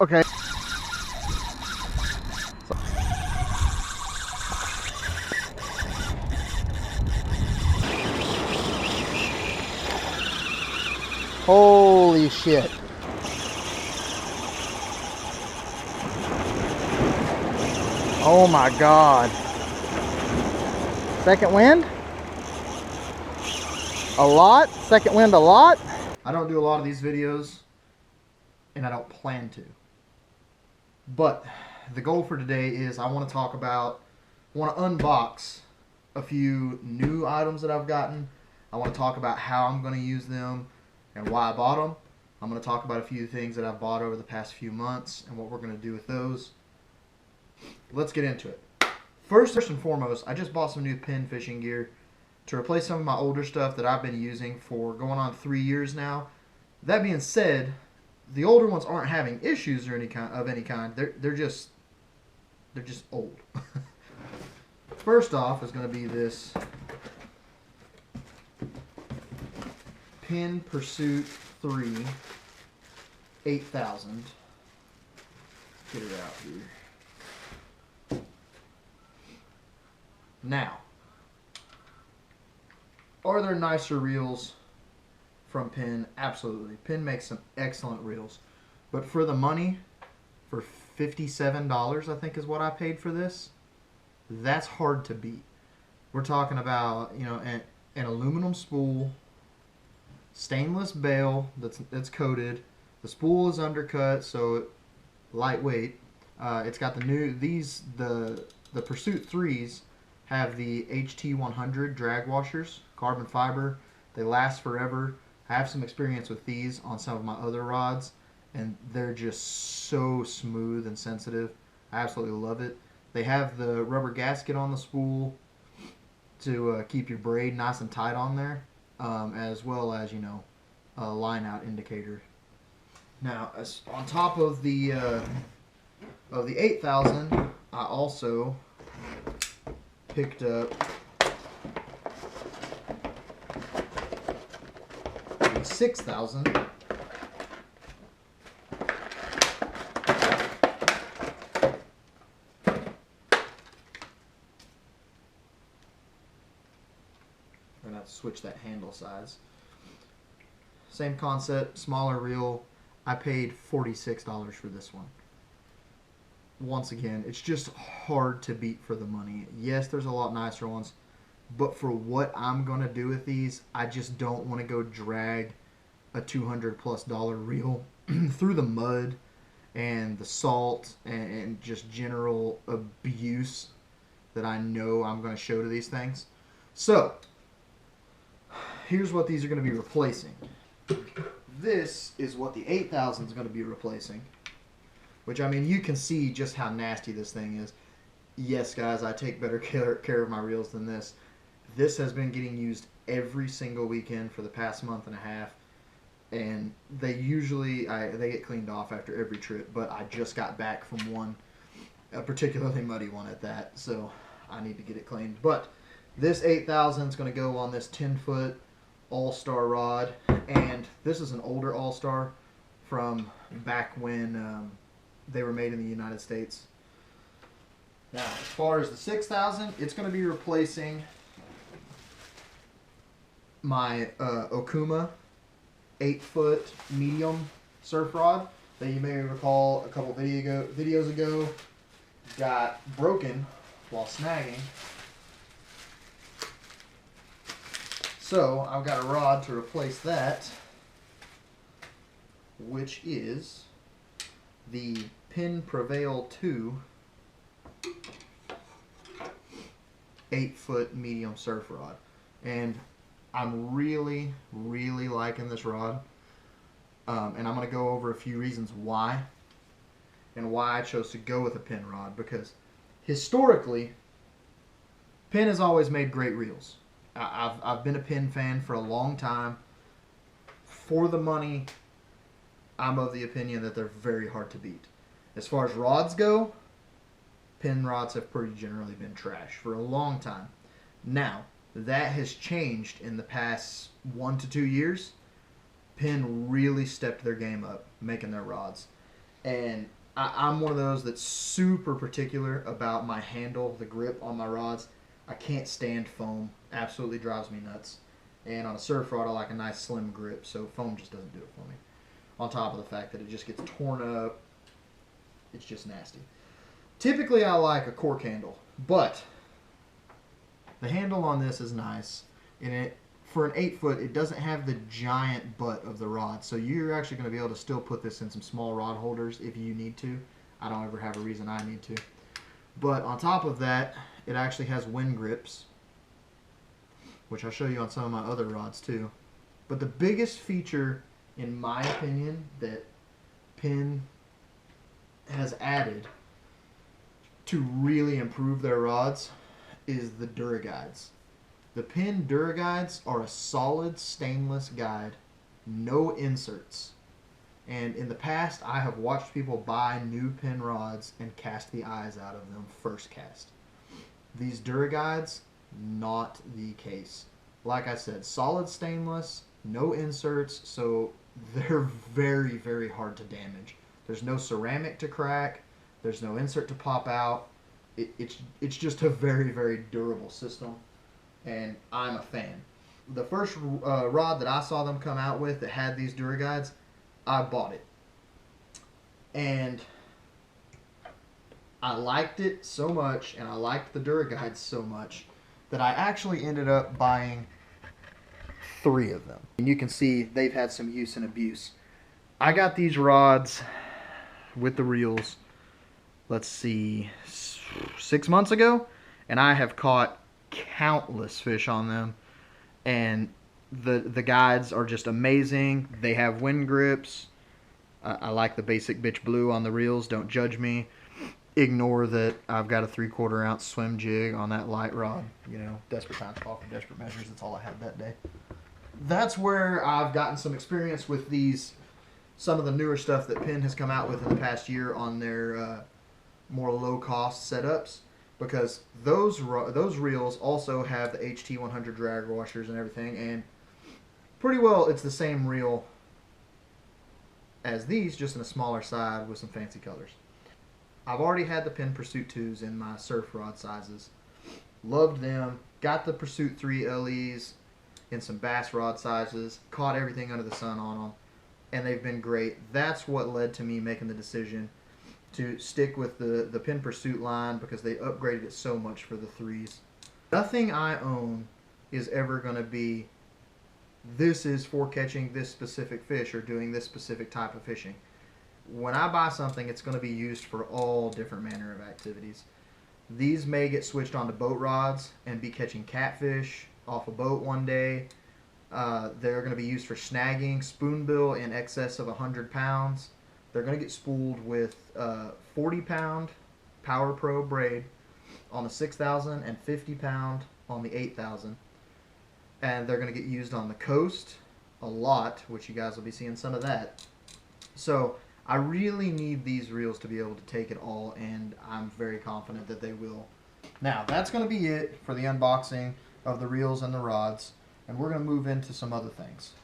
Okay. Holy shit. Oh my God. Second wind? A lot? Second wind a lot? I don't do a lot of these videos, and I don't plan to. But the goal for today is I want to unbox a few new items that I've gotten. I want to talk about how I'm going to use them and why I bought them. I'm going to talk about a few things that I've bought over the past few months and what we're going to do with those. Let's get into it. First and foremost, I just bought some new Penn fishing gear to replace some of my older stuff that I've been using for going on 3 years now. That being said, the older ones aren't having issues or any kind. They're just old. First off is going to be this Penn Pursuit 3 8000. Get it out here. Now, are there nicer reels from Penn? Absolutely. Penn makes some excellent reels. But for the money, for $57, I think is what I paid for this, that's hard to beat. We're talking about, you know, an aluminum spool, stainless bail that's coated. The spool is undercut, so lightweight. It's got the Pursuit 3s have the HT100 drag washers, carbon fiber. They last forever. I have some experience with these on some of my other rods, and they're just so smooth and sensitive. I absolutely love it. They have the rubber gasket on the spool to keep your braid nice and tight on there, as well as, you know, a line out indicator. Now, on top of the 8000, I also picked up the 6000. I'm gonna have to switch that handle size. Same concept, smaller reel. I paid $46 for this one. Once again, it's just hard to beat for the money. Yes, there's a lot nicer ones, but for what I'm going to do with these, I just don't want to go drag a $200+ reel through the mud and the salt and just general abuse that I know I'm going to show to these things. So, here's what these are going to be replacing. This is what the 8000 is going to be replacing. Which, I mean, you can see just how nasty this thing is. Yes, guys, I take better care of my reels than this. This has been getting used every single weekend for the past month and a half. And they get cleaned off after every trip. But I just got back from one, a particularly muddy one at that. So I need to get it cleaned. But this 8000 is going to go on this 10-foot All-Star rod. And this is an older All-Star from back when they were made in the United States. Now, as far as the 6000, it's going to be replacing my Okuma 8-foot medium surf rod that you may recall a couple videos ago got broken while snagging. So I've got a rod to replace that, which is the Penn Prevail 2 8-foot medium surf rod. And I'm really, really liking this rod. And I'm going to go over a few reasons why and why I chose to go with a Penn rod. Because historically, Penn has always made great reels. I've been a Penn fan for a long time. For the money, I'm of the opinion that they're very hard to beat. As far as rods go, Penn rods have pretty generally been trash for a long time. Now, that has changed in the past 1 to 2 years. Penn really stepped their game up making their rods. And I'm one of those that's super particular about my handle, the grip on my rods. I can't stand foam. Absolutely drives me nuts. And on a surf rod, I like a nice slim grip, so foam just doesn't do it for me. On top of the fact that it just gets torn up, it's just nasty. Typically, I like a cork handle, but the handle on this is nice. And it, for an 8-foot, it doesn't have the giant butt of the rod, so you're actually going to be able to still put this in some small rod holders if you need to. I don't ever have a reason I need to. But on top of that, it actually has wind grips, which I'll show you on some of my other rods too. But the biggest feature, in my opinion, that Penn has added to really improve their rods is the DuraGuides. The Penn DuraGuides are a solid stainless guide, no inserts. And in the past, I have watched people buy new Penn rods and cast the eyes out of them first cast. These DuraGuides, not the case. Like I said, solid stainless, no inserts, so they're very, very hard to damage. There's no ceramic to crack. There's no insert to pop out. It's just a very, very durable system, and I'm a fan. The first rod that I saw them come out with that had these DuraGuides, I bought it. And I liked it so much, and I liked the DuraGuides so much, that I actually ended up buying 3 of them. And you can see they've had some use and abuse. I got these rods with the reels, let's see, 6 months ago, and I have caught countless fish on them. And the guides are just amazing. They have wind grips. I like the basic bitch blue on the reels. Don't judge me. Ignore that I've got a 3/4 ounce swim jig on that light rod. You know, desperate times call for desperate measures. That's all I had that day. That's where I've gotten some experience with these, some of the newer stuff that Penn has come out with in the past year on their more low-cost setups, because those reels also have the HT100 drag washers and everything, and pretty well it's the same reel as these, just in a smaller side with some fancy colors. I've already had the Penn Pursuit 2s in my surf rod sizes. Loved them. Got the Pursuit 3 LEs in some bass rod sizes. Caught everything under the sun on them, and they've been great. That's what led to me making the decision to stick with the Penn Pursuit line, because they upgraded it so much for the 3s. Nothing I own is ever going to be, this is for catching this specific fish or doing this specific type of fishing. When I buy something, it's going to be used for all different manner of activities. These may get switched onto boat rods and be catching catfish off a boat one day. They're going to be used for snagging spoonbill in excess of 100 pounds. They're going to get spooled with 40-pound Power Pro braid on the 6,000 and 50-pound on the 8,000. And they're going to get used on the coast a lot, which you guys will be seeing some of that. So I really need these reels to be able to take it all, and I'm very confident that they will. Now, that's going to be it for the unboxing of the reels and the rods, and we're going to move into some other things.